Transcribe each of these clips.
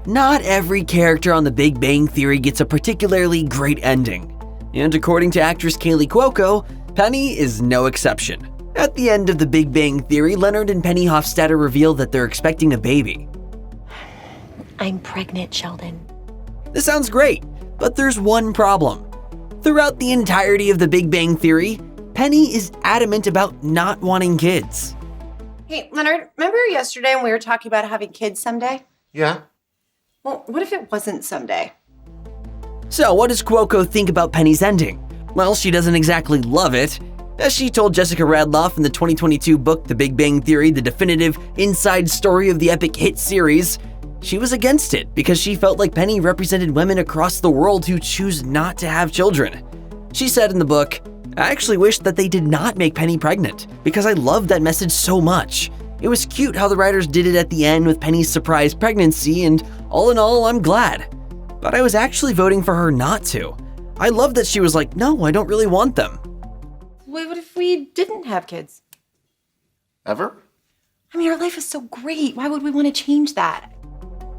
Not every character on The Big Bang Theory gets a particularly great ending. And according to actress Kaley Cuoco, Penny is no exception. At the end of The Big Bang Theory, Leonard and Penny Hofstadter reveal that they're expecting a baby. I'm pregnant, Sheldon. This sounds great, but there's one problem. Throughout the entirety of The Big Bang Theory, Penny is adamant about not wanting kids. Hey, Leonard, remember yesterday when we were talking about having kids someday? Yeah? Well, what if it wasn't someday? So what does Cuoco think about Penny's ending? Well, she doesn't exactly love it. As she told Jessica Radloff in the 2022 book The Big Bang Theory, the definitive inside story of the epic hit series, she was against it because she felt like Penny represented women across the world who choose not to have children. She said in the book, "I actually wish that they did not make Penny pregnant because I loved that message so much. It was cute how the writers did it at the end with Penny's surprise pregnancy, and all in all, I'm glad. But I was actually voting for her not to. I love that she was like, no, I don't really want them." What if we didn't have kids? Ever? I mean, our life is so great. Why would we want to change that?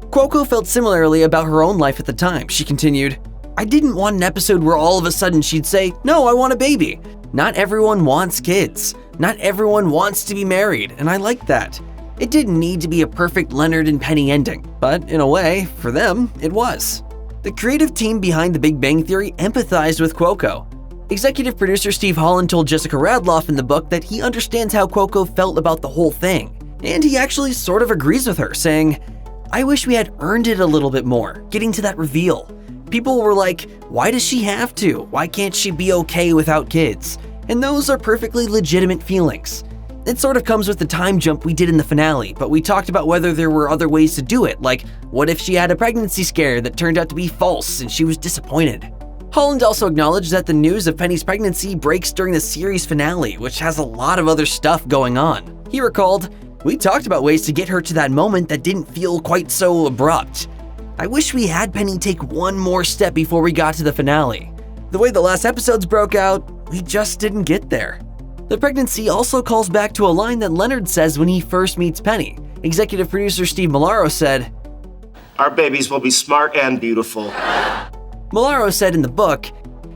Cuoco felt similarly about her own life at the time. She continued, "I didn't want an episode where all of a sudden she'd say, no, I want a baby. Not everyone wants kids. Not everyone wants to be married, and I like that. It didn't need to be a perfect Leonard and Penny ending, but in a way, for them, it was." The creative team behind The Big Bang Theory empathized with Cuoco. Executive producer Steve Holland told Jessica Radloff in the book that he understands how Cuoco felt about the whole thing, and he actually sort of agrees with her, saying, "I wish we had earned it a little bit more, getting to that reveal. People were like, why does she have to? Why can't she be okay without kids?" And those are perfectly legitimate feelings. It sort of comes with the time jump we did in the finale, but we talked about whether there were other ways to do it, like what if she had a pregnancy scare that turned out to be false and she was disappointed. Holland also acknowledged that the news of Penny's pregnancy breaks during the series finale, which has a lot of other stuff going on. He recalled, "We talked about ways to get her to that moment that didn't feel quite so abrupt. I wish we had Penny take one more step before we got to the finale. The way the last episodes broke out, we just didn't get there." The pregnancy also calls back to a line that Leonard says when he first meets Penny. Executive producer Steve Malaro said, Our babies will be smart and beautiful. Malaro said in the book,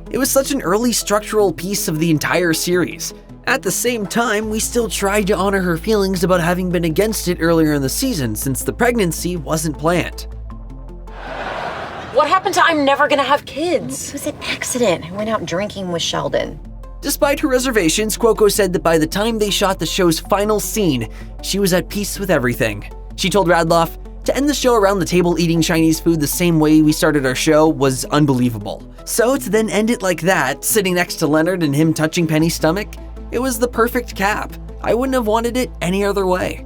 "It was such an early structural piece of the entire series. At the same time, we still tried to honor her feelings about having been against it earlier in the season since the pregnancy wasn't planned." What happened to I'm never gonna have kids? It was an accident. I went out drinking with Sheldon. Despite her reservations, Cuoco said that by the time they shot the show's final scene, she was at peace with everything. She told Radloff, "To end the show around the table eating Chinese food the same way we started our show was unbelievable. So to then end it like that, sitting next to Leonard and him touching Penny's stomach, it was the perfect cap. I wouldn't have wanted it any other way."